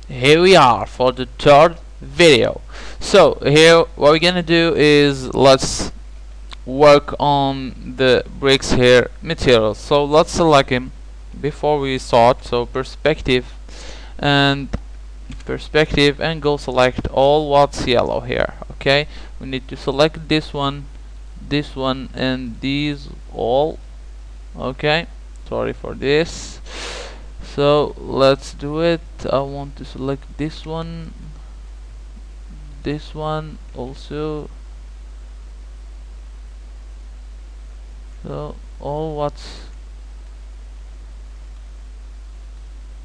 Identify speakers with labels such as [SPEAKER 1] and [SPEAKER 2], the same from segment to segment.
[SPEAKER 1] Here we are for the third video. So here what we're gonna do is let's work on the bricks here material. So let's select him before we start. So and perspective and go select all what's yellow here. Okay, we need to select this one, and these all. Okay, sorry for this. So let's do it. I want to select this one also. So all what's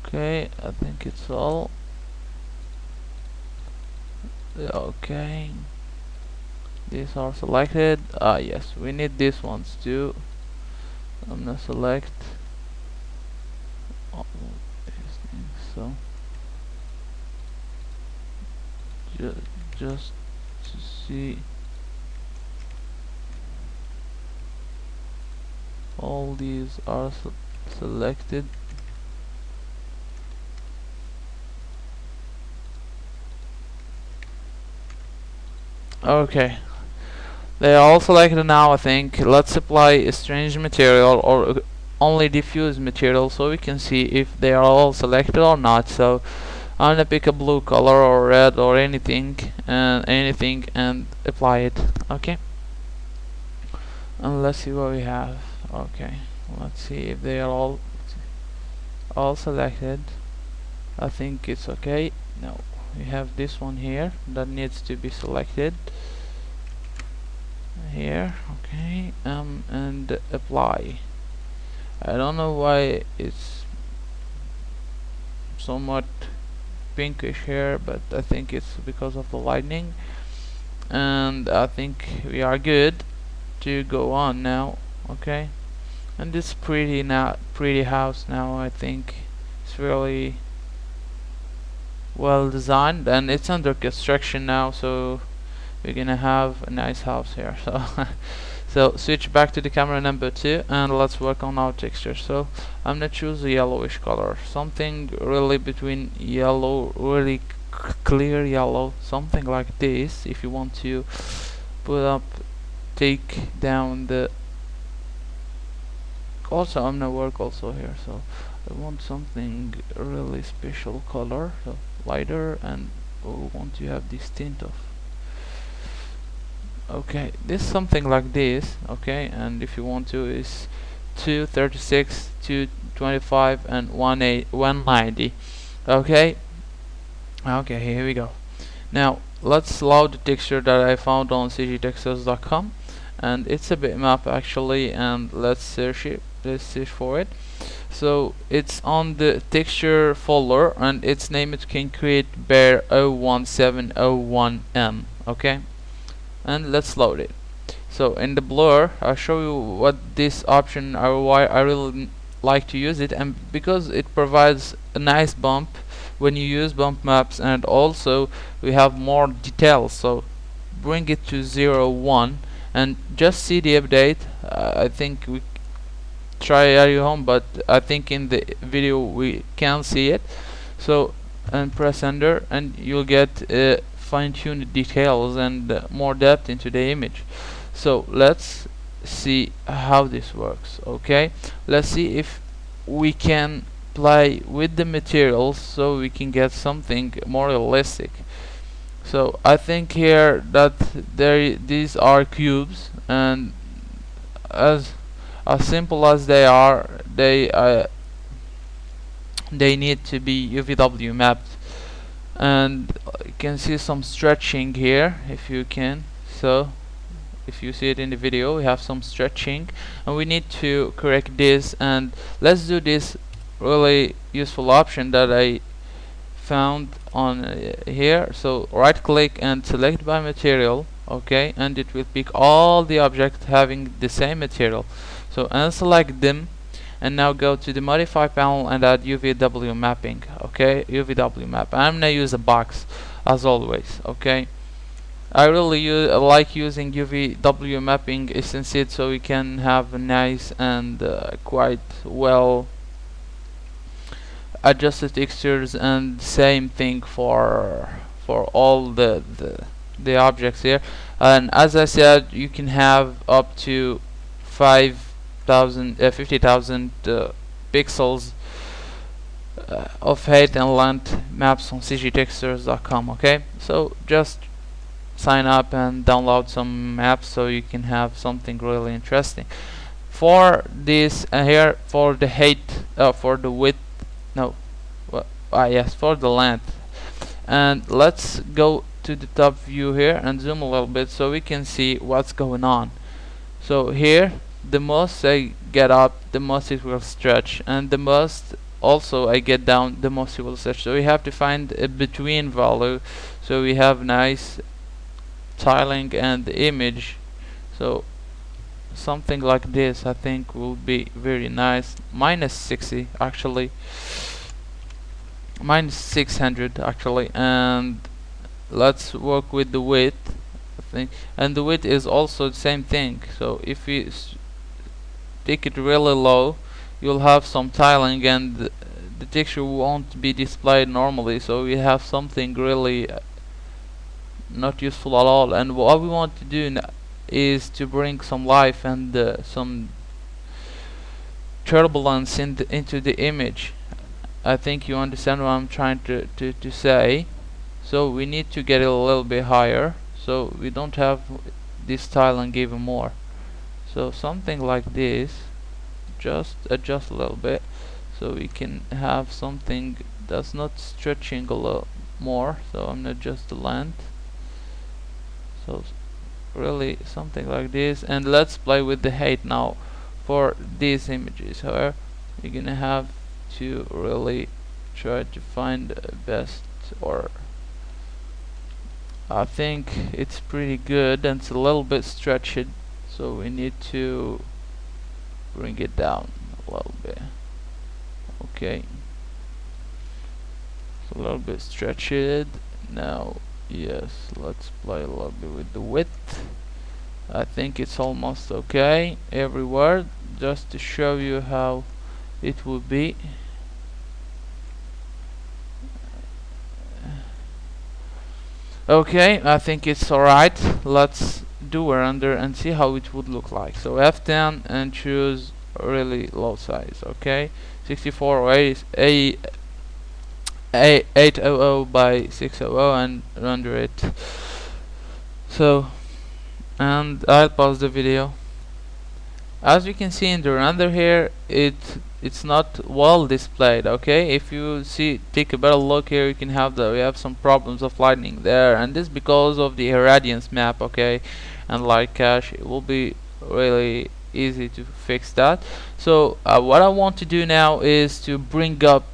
[SPEAKER 1] okay, I think it's all okay. These are selected. Yes, we need these ones too. I'm gonna select all these things. So just to see all these are selected. Okay, they are all selected now. I think let's apply a strange material or only diffuse material so we can see if they are all selected or not. So I'm gonna pick a blue color or red or anything and apply it. Okay, and let's see what we have. Okay, let's see if they are all selected. I think it's okay. No, we have this one here that needs to be selected here. Okay, and apply. I don't know why it's somewhat pinkish here, but I think it's because of the lightning, and I think we are good to go on now. Okay, and this pretty house now, I think it's really well designed and it's under construction now, so we're gonna have a nice house here. So so switch back to the camera number 2 and let's work on our texture. So I'm gonna choose a yellowish color, something really between yellow, really clear yellow, something like this. If you want to take down the, also I'm gonna work also here, so I want something really special color, so lighter, and we want to have this tint of, okay, this something like this. Okay, and if you want to is 236, 225 and 190. Okay, here we go. Now let's load the texture that I found on cgtextures.com, and it's a bitmap actually, and let's search for it. So it's on the texture folder and its name is can create bear 01701M. Okay, and let's load it. So in the blur I'll show you what this option or why I really like to use it, and because it provides a nice bump when you use bump maps, and also we have more details. So bring it to 0.1 and just see the update. I think we try at your home, but I think in the video we can see it. So and press enter and you'll get fine-tuned details and more depth into the image. So let's see how this works. Okay, let's see if we can play with the materials so we can get something more realistic. So I think here that these are cubes, and as simple as they are, they need to be UVW mapped, and you can see some stretching here if you can. So if you see it in the video, we have some stretching and we need to correct this, and let's do this really useful option that I found on here. So right click and select by material. Okay, and it will pick all the objects having the same material. So unselect them and now go to the modify panel and add UVW mapping. Okay, UVW map. I'm gonna use a box as always. Okay, I really like using UVW mapping since it so we can have a nice and quite well adjust the textures, and same thing for all the objects here. And as I said, you can have up to 50,000 pixels of height and length maps on cgtextures.com. Okay, so just sign up and download some maps so you can have something really interesting. For this here, for the height, for the width, no, yes, for the length. And let's go to the top view here and zoom a little bit so we can see what's going on. So here, the most I get up, the most it will stretch, and the most also I get down, the most it will stretch. So we have to find a between value, so we have nice tiling and image. So something like this I think will be very nice. Minus 60 actually, minus 600 actually. And let's work with the width, I think, and the width is also the same thing. So if we take it really low, you'll have some tiling and the texture won't be displayed normally, so we have something really not useful at all. And what we want to do is to bring some life and some turbulence into the image. I think you understand what I'm trying to say. So we need to get it a little bit higher so we don't have this tiling even more. So something like this, just adjust a little bit so we can have something that's not stretching a little more. So I'm gonna adjust the length, so really something like this. And let's play with the height now for these images. However, you're gonna have to really try to find the best, or I think it's pretty good and it's a little bit stretched, so we need to bring it down a little bit. Okay, it's a little bit stretched now. Yes, let's play a little bit with the width. I think it's almost okay everywhere, just to show you how it would be. Okay, I think it's alright. Let's do a render and see how it would look like. So F10 and choose really low size. Okay, 64 or 800 by 600 and render it. So, and I'll pause the video. As you can see in the render here, it's not well displayed. Okay, if you take a better look here, you can we have some problems of lighting there, and this because of the irradiance map. Okay, and light cache, it will be really easy to fix that. So what I want to do now is to bring up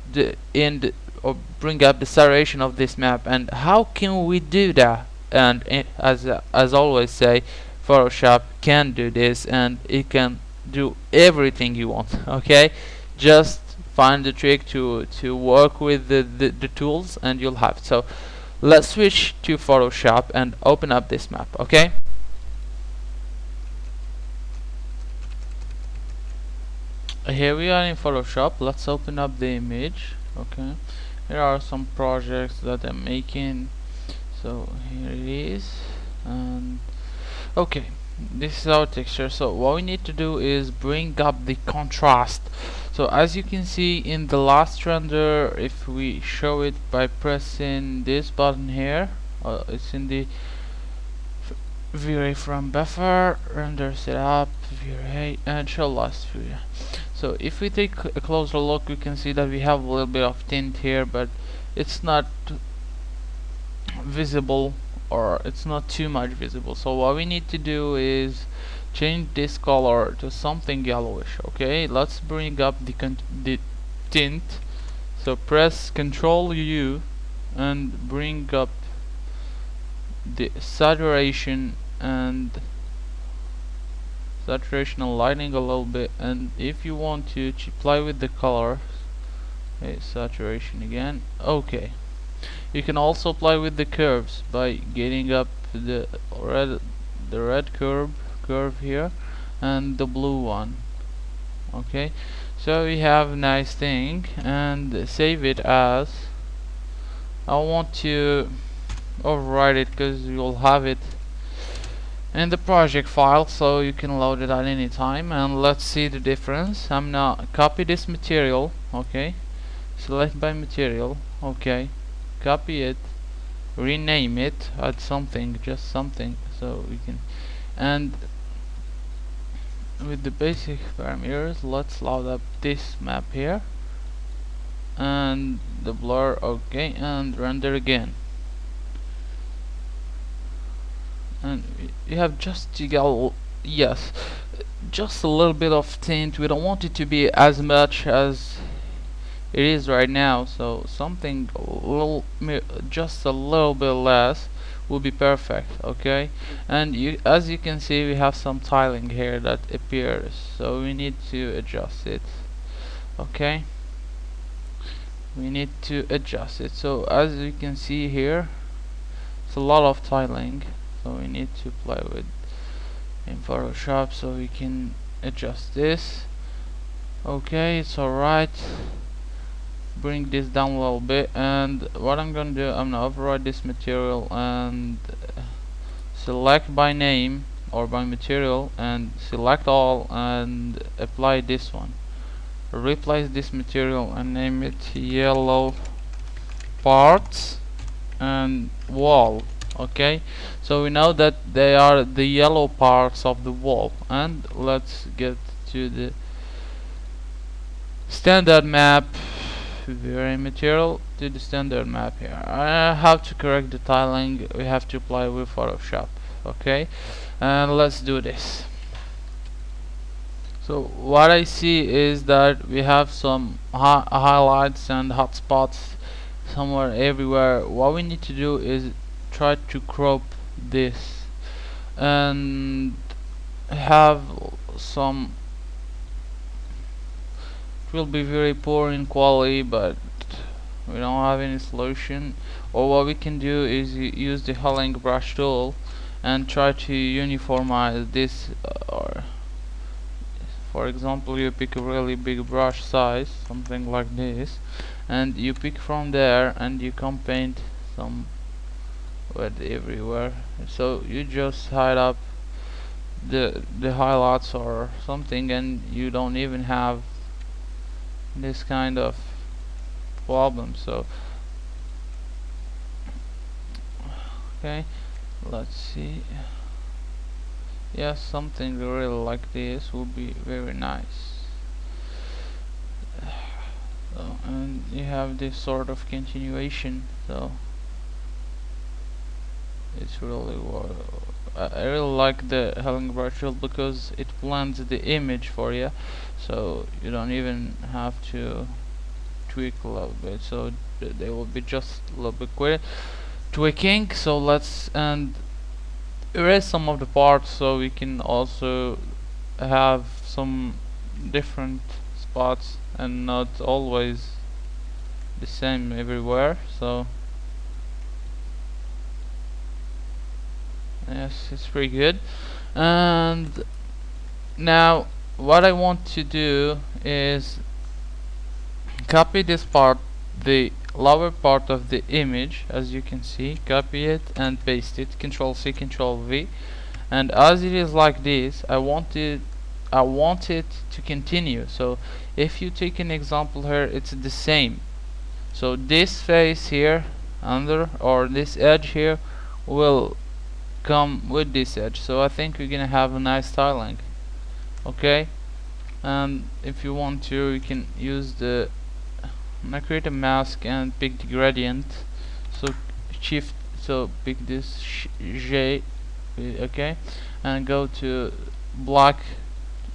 [SPEAKER 1] bring up the saturation of this map. And how can we do that? And as always say, Photoshop can do this, and it can do everything you want. Okay, just find the trick to work with the tools and you'll have it. So let's switch to Photoshop and open up this map. Okay, here we are in Photoshop. Let's open up the image. Okay, here are some projects that I'm making. So here it is, and okay, this is our texture. So what we need to do is bring up the contrast. So as you can see in the last render, if we show it by pressing this button here, it's in the view from buffer, render setup, view and show last view. So if we take a closer look, we can see that we have a little bit of tint here, but it's not visible, or it's not too much visible. So what we need to do is change this color to something yellowish. Okay, let's bring up the tint. So press Ctrl U and bring up the saturation and lighting a little bit. And if you want to play with the colors, saturation again. Okay, you can also play with the curves by getting up the red curve here and the blue one. Okay, So we have a nice thing, and save it as, I want to overwrite it because you'll have it in the project file, so you can load it at any time. And let's see the difference. I'm gonna copy this material, okay, select by material, okay, copy it, rename it, add something, just something, so we can, and with the basic parameters, let's load up this map here and the blur, okay, and render again. And you have just to go, yes, just a little bit of tint. We don't want it to be as much as it is right now, so something a little, just a little bit less will be perfect, okay. And as you can see, we have some tiling here that appears, so we need to adjust it, okay. We need to adjust it. So as you can see here, it's a lot of tiling, so we need to play with in Photoshop so we can adjust this. Okay, it's alright. Bring this down a little bit, and what I'm gonna do, I'm gonna override this material and select by name or by material and select all and apply this one. Replace this material and name it yellow parts and wall, okay. So we know that they are the yellow parts of the wall, and let's get to the standard map. Vary material to the standard map here. I have to correct the tiling, we have to apply with Photoshop, okay. And let's do this. So what I see is that we have some highlights and hotspots somewhere everywhere. What we need to do is try to crop this and have some, it will be very poor in quality, but we don't have any solution. Or what we can do is use the hulling brush tool and try to uniformize this, or for example, you pick a really big brush size, something like this, and you pick from there and you can paint some with everywhere. So you just hide up the highlights or something, and you don't even have this kind of problem. So okay, let's see. Yes, something really like this will be very nice. And you have this sort of continuation, so it's really I really like the Helling brush tool because it blends the image for you, so you don't even have to tweak a little bit, so they will be just a little bit quick tweaking. So let's and erase some of the parts so we can also have some different spots and not always the same everywhere. So yes, it's pretty good. And now what I want to do is copy this part, the lower part of the image, as you can see, copy it and paste it, Control C, Control V, and as it is like this, I want it to continue. So if you take an example here, it's the same. So this face here under, or this edge here, will come with this edge. So I think we're gonna have a nice styling, okay. And if you want to, you can use the, I'm gonna create a mask and pick the gradient. So shift, so pick this J, okay, and go to black,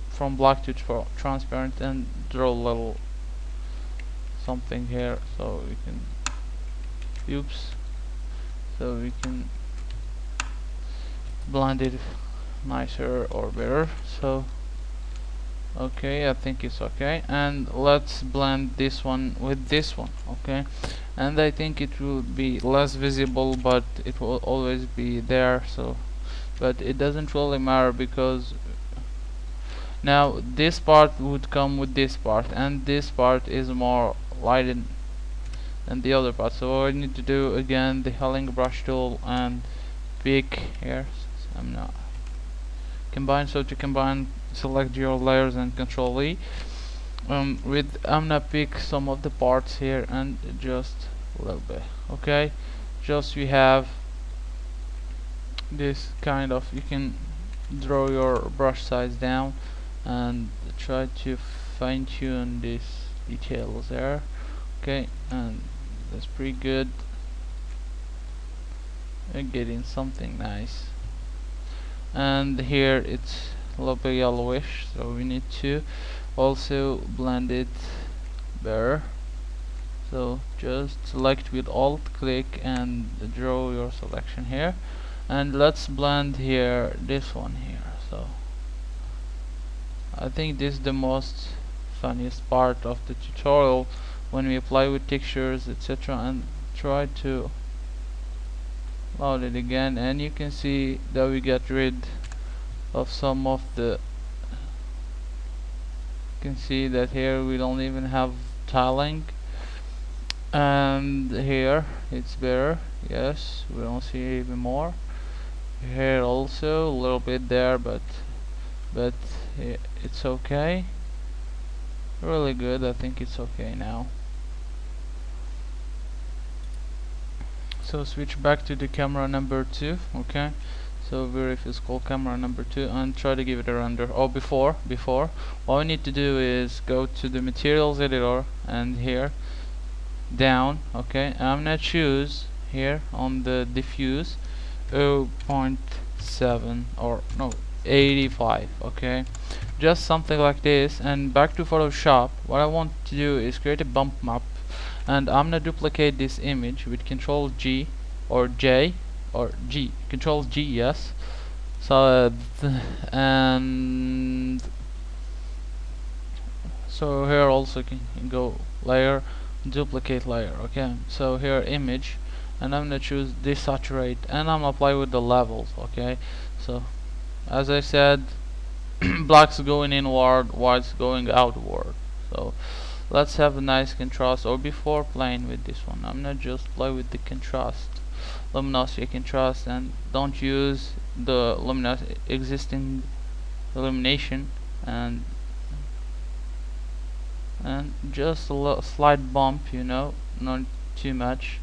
[SPEAKER 1] from black to transparent, and draw a little something here so we can, oops, so we can blend it nicer or better. So okay, I think it's okay, and let's blend this one with this one, okay. And I think it will be less visible, but it will always be there. So but it doesn't really matter because Now this part would come with this part, and this part is more lighted than the other part. So what I need to do again, the healing brush tool and pick here. I'm not combine. So to combine, select your layers and Control E. I'm gonna pick some of the parts here and just a little bit. Okay, just we have this kind of, you can draw your brush size down and try to fine-tune these details there. Okay, and that's pretty good. We're getting something nice, and here it's a little bit yellowish, so we need to also blend it better. So just select with Alt click and draw your selection here, and let's blend here this one here. So I think this is the most funniest part of the tutorial, when we apply with textures, etc., and try to load it again, and you can see that we get rid of some of the, you can see that here we don't even have tiling, and here it's better. Yes, we don't see even more here, also a little bit there, but it's okay, really good. I think it's okay now. So switch back to the camera number 2. Okay, so very physical camera number 2, and try to give it a render. Oh, before what we need to do is go to the materials editor, and here down. Okay, I'm gonna choose here on the diffuse 0.7 or no 85. Okay, just something like this, and back to Photoshop. What I want to do is create a bump map, and I'm gonna duplicate this image with Control G or J or G, Control G, yes. So and so here also can go layer, duplicate layer. Okay, so here image, and I'm gonna choose desaturate, and I'm apply with the levels. Okay, so as I said, black's going inward, white's going outward. So let's have a nice contrast. Or before playing with this one, I'm gonna just play with the contrast, luminosity contrast, and don't use the existing illumination, and just a little slight bump, you know, not too much,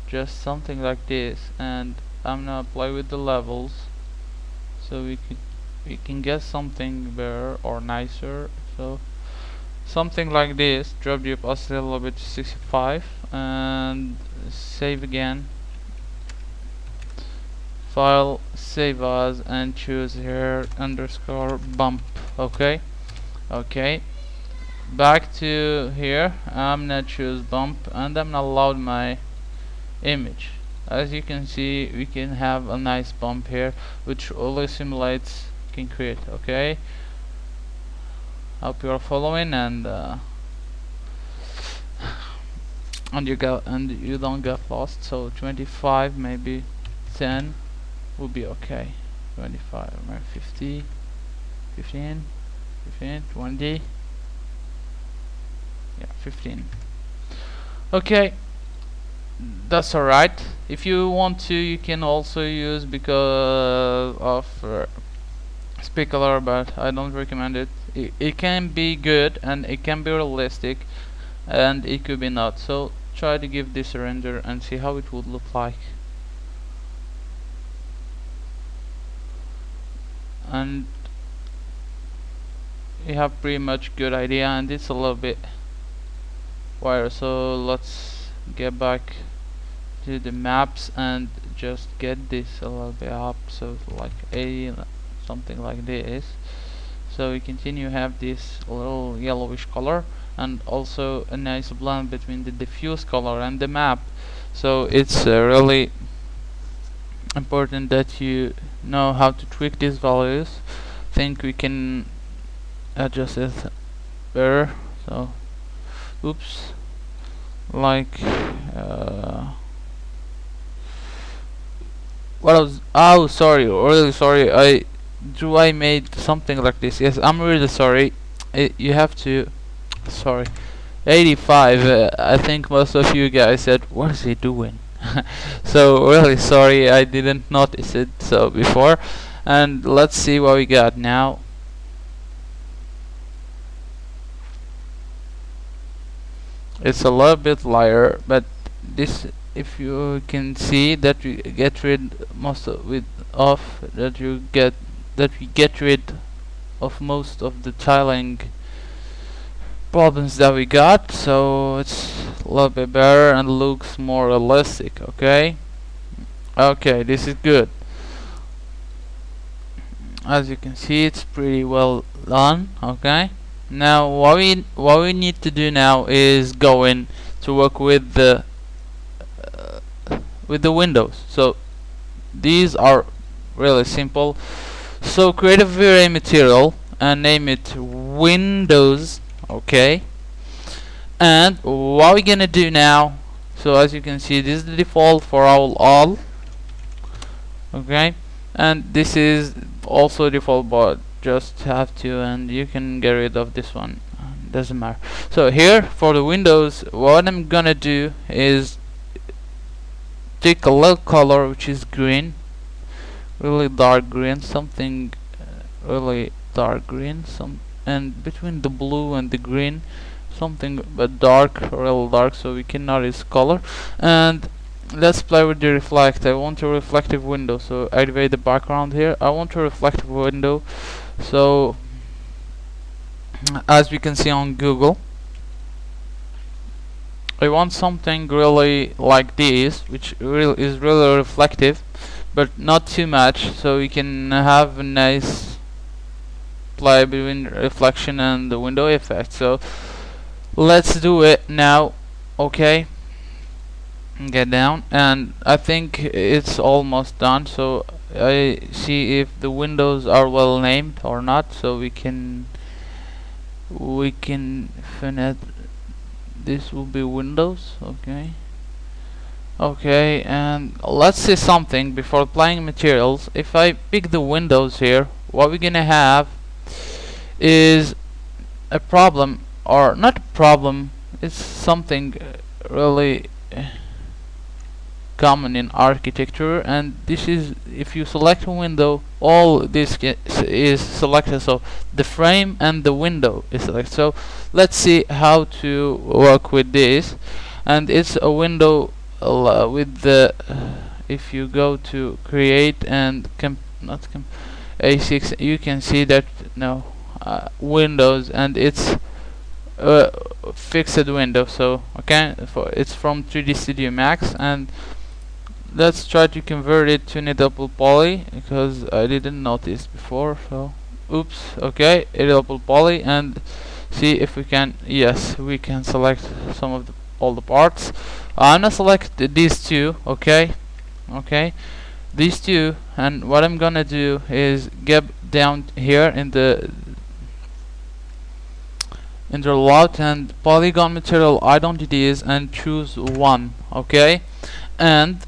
[SPEAKER 1] just something like this. And I'm gonna play with the levels, so we can get something better or nicer. So something like this. Drop the opacity a little bit to 65 and save again. File, save as, and choose here underscore bump. Okay, okay, back to here. I'm gonna choose bump, and I'm gonna load my image. As you can see, we can have a nice bump here, which only simulates can create. Okay, hope you are following, and you don't get lost. So 25, maybe 10 will be okay. 25, maybe 50, 15, 20, yeah, 15. Okay, that's alright. If you want to, you can also use because of specular, but I don't recommend it. It can be good, and it can be realistic, and it could be not. So try to give this a render and see how it would look like. And you have pretty much good idea, and it's a little bit wider. So let's get back to the maps and just get this a little bit up, so like 80, something like this. So we continue have this little yellowish color, and also a nice blend between the diffuse color and the map. So it's really important that you know how to tweak these values. Think we can adjust it better. So oops, like what else? Oh, sorry, really sorry. do I made something like this? Yes, I'm really sorry. You have to, sorry. 85. I think most of you guys said, "What is he doing?" So really sorry, I didn't notice it so before. And let's see what we got now. It's a little bit lighter, but this, if you can see that we get rid most of it off, that we get rid of most of the tiling problems that we got, so it's a little bit better and looks more realistic. Okay, this is good. As you can see, it's pretty well done. Okay, now what we need to do now is go in to work with the windows. So these are really simple. So create a V-Ray material and name it Windows. Okay, and what we're gonna do now, so as you can see, this is the default for all. Okay, and this is also default, but just have to, and you can get rid of this one, doesn't matter. So here for the windows, what I'm gonna do is take a little color which is green, really dark green, something really dark green, and between the blue and the green, something but dark, real dark, so we can notice color. And let's play with the reflect. I want a reflective window, so activate the background here. I want a reflective window, so as we can see on Google, I want something really like this, which is really reflective, but not too much, so we can have a nice play between reflection and the window effect. So let's do it now. Okay, get down, and I think it's almost done, so I see if the windows are well named or not, so we can finish. This will be windows. Okay, and let's see something before applying materials. If I pick the windows here, what we're gonna have is a problem, or not a problem, it's something really common in architecture, and this is, if you select a window, all this is selected, so the frame and the window is selected. So let's see how to work with this, and it's a window with the if you go to create and A6, you can see that no windows, and it's fixed window. So okay, it's from 3D Studio Max, and let's try to convert it to editable poly, because I didn't notice before. So oops. Okay, editable poly, and see if we can. Yes, we can select some of all the parts. I'm gonna select these two. Okay, these two, and what I'm gonna do is get down here in the layout and polygon material identities and choose one. Okay, and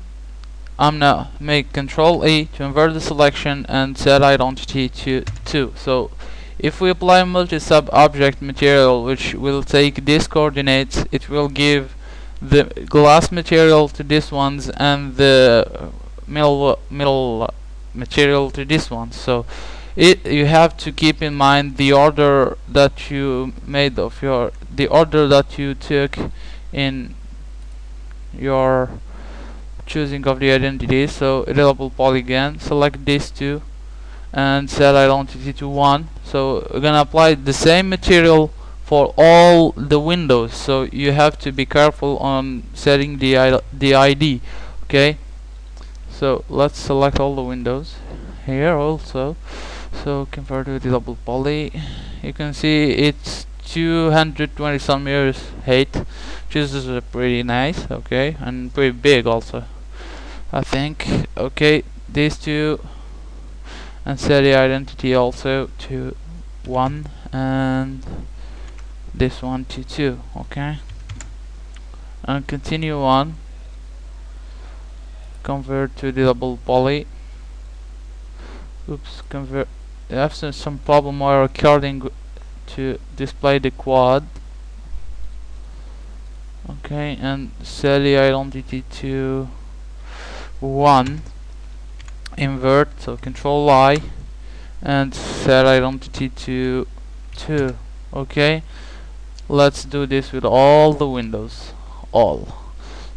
[SPEAKER 1] I'm gonna make Control A to invert the selection and set identity to 2. So if we apply multi-sub-object material, which will take these coordinates, it will give the glass material to this ones and the middle material to this one. So you have to keep in mind the order that you made of the order that you took in your choosing of the identity. So editable polygon, select these two and set identity to 1. So we're gonna apply the same material for all the windows, so you have to be careful on setting the ID. Okay, so let's select all the windows here also. So convert to editable poly. You can see it's 220 some years height, which is pretty nice. Okay, and pretty big also, I think. Okay, these two, and set the identity also to 1, and this one to 2. Okay, and continue on. Convert to editable poly. Oops, convert. have some problem while recording to display the quad. Okay, and set the identity to 1, invert, so control I, and set identity to 2. Okay, let's do this with all the windows, all.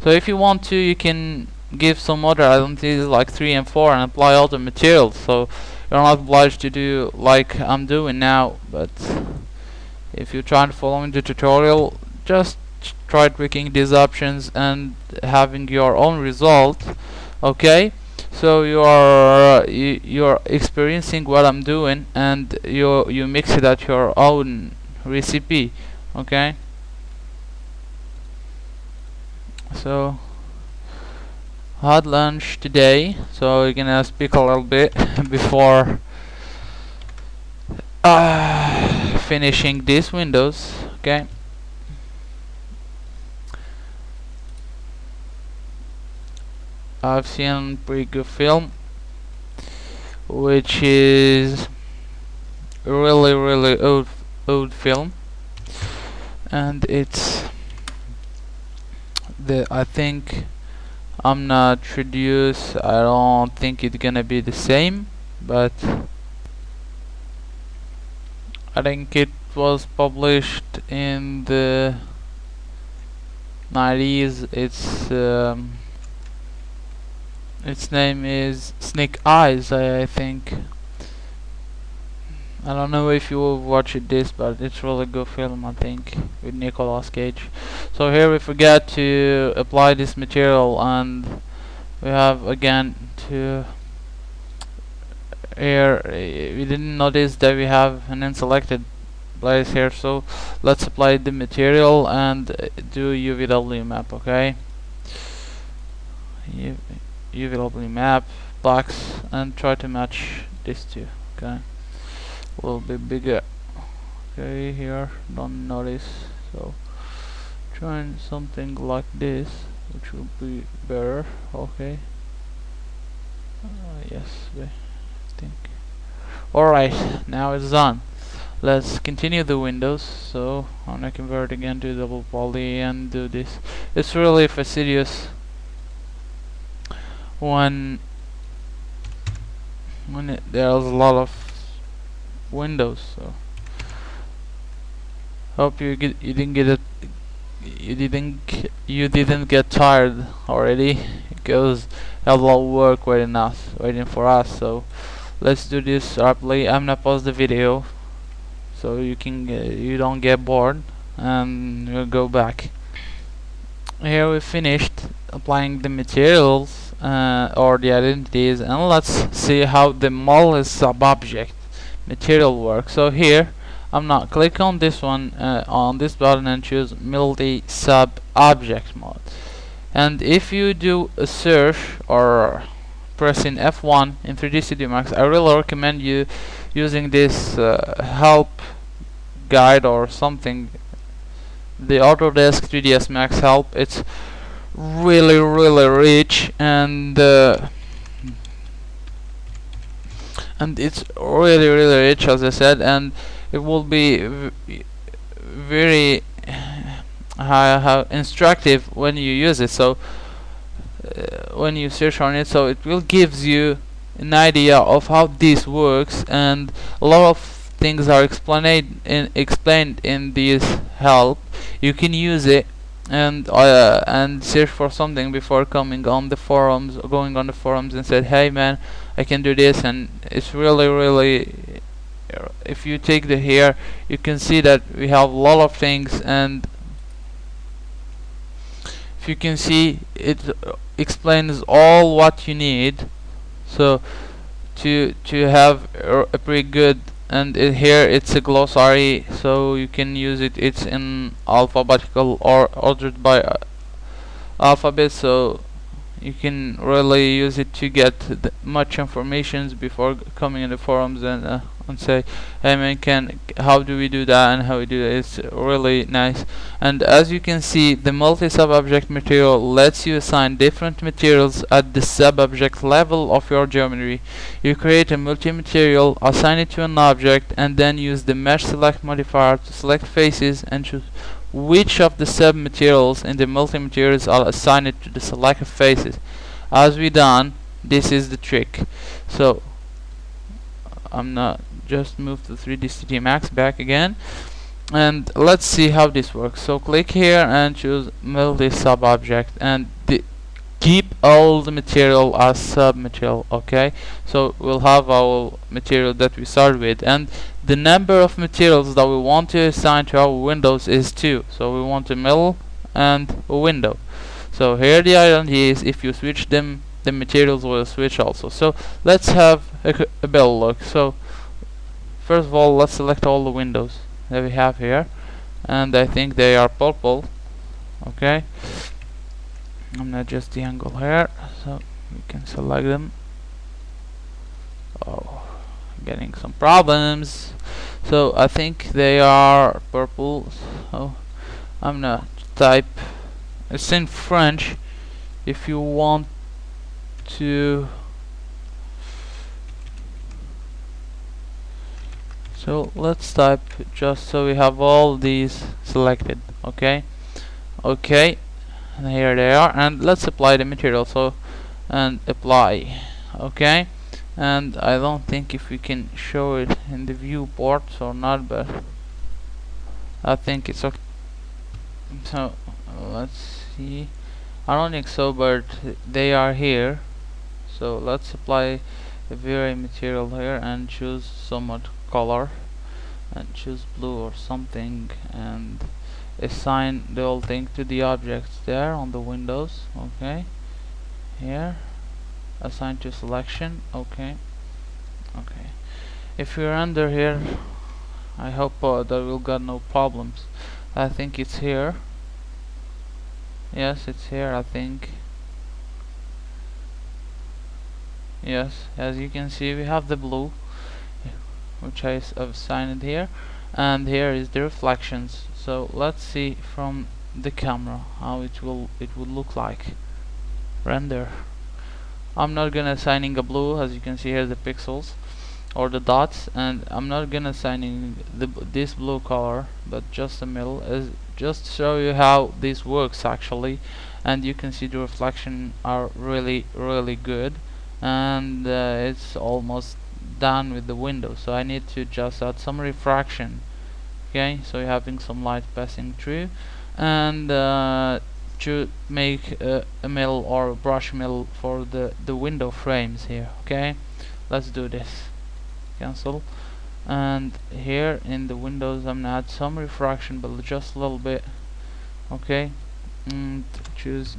[SPEAKER 1] So if you want to, you can give some other identities like 3 and 4 and apply all the materials, so you're not obliged to do like I'm doing now. But if you're trying to follow the tutorial, just try tweaking these options and having your own result. Okay, so you're experiencing what I'm doing, and you mix it at your own recipe. Okay, so had lunch today, so we're gonna speak a little bit before finishing these windows. Okay, I've seen pretty good film, which is really old film, and it's I think I'm not introduced. I don't think it's gonna be the same, but I think it was published in the 90s. Its name is Snake Eyes, I think. I don't know if you will watch this, but it's really good film, I think, with Nicolas Cage. So here we forget to apply this material, and we have again to here we didn't notice that we have an unselected place here, so let's apply the material and do UVW map. Okay, UVW map blocks, and try to match these two. Okay, a little bit bigger. Okay, here don't notice, so trying something like this, which will be better. Okay, yes, I think. Alright, now it's done. Let's continue the windows. So I'm gonna convert again to double poly and do this. It's really fastidious when there's a lot of windows. So hope you didn't get tired already, because there's a lot of work waiting for us. So let's do this rapidly. I'm gonna pause the video so you don't get bored, and we'll go back. Here we finished applying the materials or the identities, and let's see how the model subobject material works. So here I'm not click on this one on this button and choose multi sub object mode, and if you do a search or pressing F1 in 3D Studio Max, I really recommend you using this help guide or something, the Autodesk 3ds Max help. It's really rich, and it's really rich, as I said, and it will be very instructive when you use it. So when you search on it, so it will gives you an idea of how this works, and a lot of things are explained in this help. You can use it and search for something before going on the forums and said, hey man, I can do this. And it's really, if you take the here, you can see that we have a lot of things, and if you can see, it explains all what you need. So to have a pretty good, and here it's a glossary, so you can use it. It's in alphabetical or ordered by alphabet, so you can really use it to get much information before coming in the forums and and say, hey man, how do we do that and how we do it. It's really nice. And as you can see, the multi-sub-object material lets you assign different materials at the sub-object level of your geometry. You create a multi-material, assign it to an object, and then use the mesh select modifier to select faces and choose which of the sub-materials in the multi-materials are assigned to the selected faces. As we done, this is the trick. So I'm not just move to 3D Studio Max back again, and let's see how this works. So click here and choose multi sub object, and keep all the material as sub material. Okay, so we'll have our material that we start with, and the number of materials that we want to assign to our windows is 2. So we want a middle and a window. So here the idea is, if you switch them, the materials will switch also. So let's have a better look. So first of all, let's select all the windows that we have here, and I think they are purple. Okay, I'm gonna adjust the angle here so we can select them. Oh, getting some problems. So I think they are purple. So I'm gonna type, it's in French if you want to. So let's type, just so we have all these selected. Okay, and here they are, and let's apply the material. So and apply. Okay, and I don't think if we can show it in the viewports or not, but I think it's okay. So let's see, I don't think so, but they are here. So let's apply a very material here and choose somewhat color and choose blue or something, and assign the whole thing to the objects there on the windows. Okay, here assign to selection. Okay, if you're under here, I hope that we'll got no problems. I think it's here. Yes, it's here, I think. Yes, as you can see, we have the blue, which I have assigned here, and here is the reflections. So let's see from the camera how it would look like. Render. I'm not gonna assigning a blue, as you can see here the pixels or the dots, and I'm not gonna assigning this blue color, but just the middle, is just to show you how this works actually. And you can see the reflection are really good, and it's almost done with the window. So I need to just add some refraction. Okay, so you're having some light passing through, and to make a middle or a brush middle for the window frames here. Okay, let's do this. Cancel, and here in the windows I'm gonna add some refraction, but just a little bit. Okay, and choose.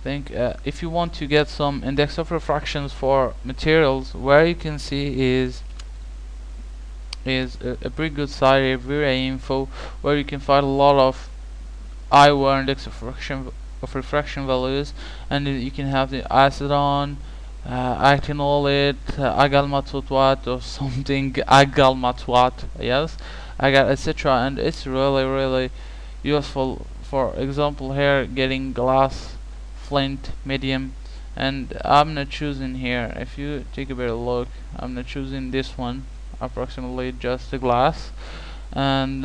[SPEAKER 1] Think if you want to get some index of refractions for materials, where you can see is a pretty good site, a very info, where you can find a lot of IOR index of refraction values, and you can have the acetone, actinolit, agalmatotwat or something, agalmatwat, yes, agar, etc. And it's really useful. For example, here getting glass, flint, medium, and I'm not choosing here. If you take a better look, I'm not choosing this one, approximately just the glass, and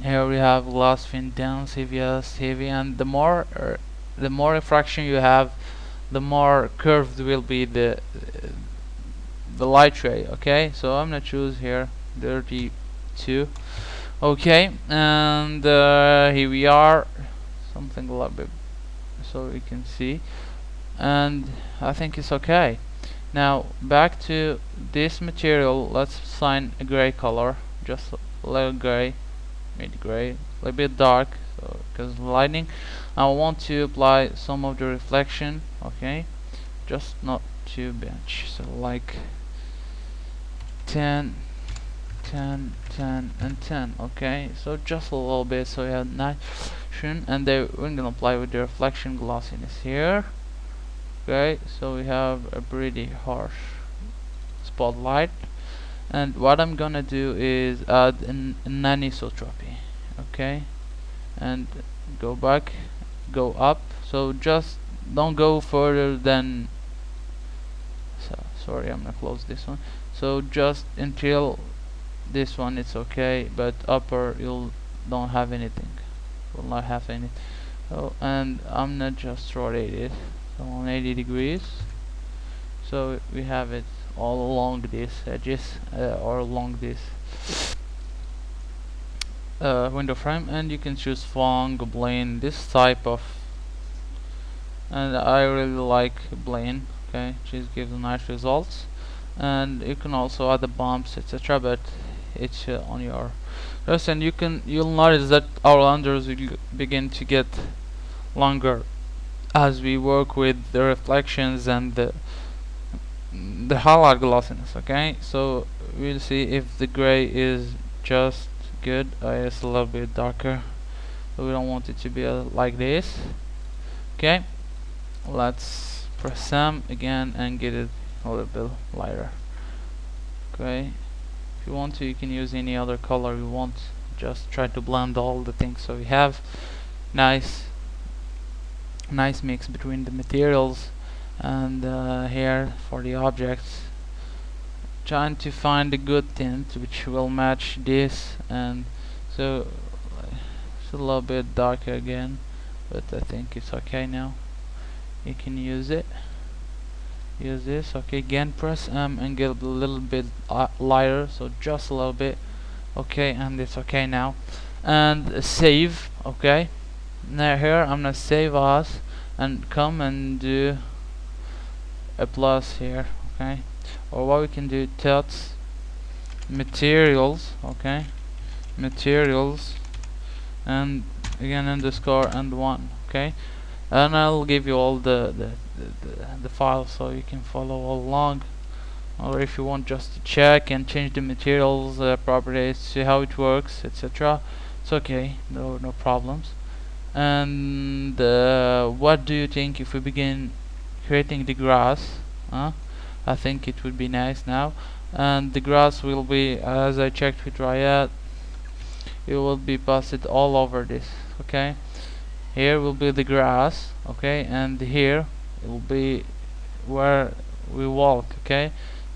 [SPEAKER 1] here we have glass fin dense, heavy, and the more refraction you have, the more curved will be the light ray. Okay, so I'm gonna choose here 32. Okay, and here we are, something a little bit so you can see, and I think it's okay. Now back to this material, let's assign a gray color, just a little gray, mid gray, a little bit dark, so because lighting. I want to apply some of the reflection. Okay, just not too much, so like 10, 10, 10, and 10. Okay, so just a little bit, so you have nice reflection, and then we're gonna apply with the reflection glossiness here. Okay, so we have a pretty harsh spotlight. And what I'm gonna do is add an anisotropy. Okay, and go back, go up. So just don't go further than, sorry, I'm gonna close this one. So just until this one it's okay, but upper you'll don't have anything, will not have any. So, and I'm gonna just rotate it so on 80 degrees, so we have it all along these edges, or along this window frame. And you can choose Fong, Blane, this type of, and I really like Blane. Okay, just gives nice results. And you can also add the bumps, etc., but it's on your rest. And you'll notice that our unders will begin to get longer as we work with the reflections and the highlight glossiness. Okay, so we'll see if the gray is just good. It's a little bit darker, so we don't want it to be like this. Okay, let's press M again and get it a little bit lighter. Okay, if you want to, you can use any other color you want. Just try to blend all the things so we have nice mix between the materials and here for the objects, trying to find a good tint which will match this. And so it's a little bit darker again, but I think it's okay now. You can use this. Okay, again press M and get a little bit lighter, so just a little bit. Okay, and it's okay now. And save. Okay, now here I'm gonna save as and come and do a plus here. Okay, or what we can do, text materials. Okay, materials, and again underscore and 1. Okay, and I'll give you all the files so you can follow all along. Or if you want just to check and change the materials properties, see how it works, etc., it's okay, no problems. And what do you think if we begin creating the grass? I think it would be nice now. And the grass will be, as I checked with Riot, it will be pasted all over this. Okay, here will be the grass. Okay, and here it will be where we walk. Okay,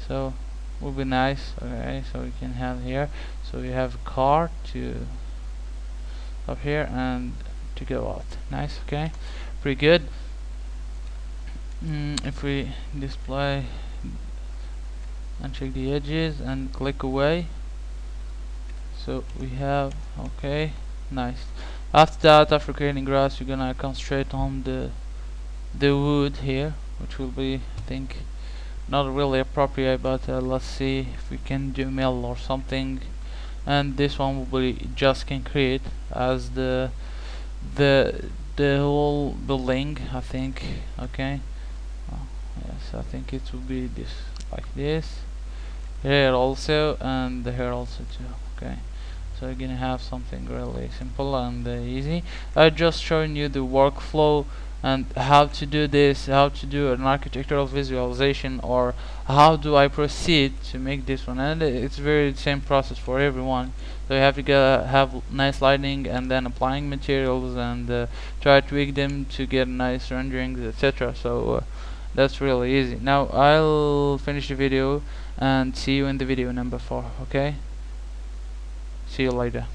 [SPEAKER 1] so will be nice. Okay, so we can have here, so we have a car to up here and to go out. Nice. Okay, pretty good. If we display and check the edges and click away, so we have, okay, nice. After that, after creating grass, you're gonna concentrate on the wood here, which will be, I think, not really appropriate, but let's see if we can do mill or something. And this one will be just concrete as the whole building, I think. Okay, yes, I think it will be this, like this here also, and here also too. Okay, so you're gonna have something really simple and easy. I just showing you the workflow and how to do this, how to do an architectural visualization, or how do I proceed to make this one. And it's very the same process for everyone. So you have to have nice lighting and then applying materials and try to tweak them to get nice renderings, etc. So that's really easy. Now I'll finish the video and see you in the video number 4. Okay, see you later.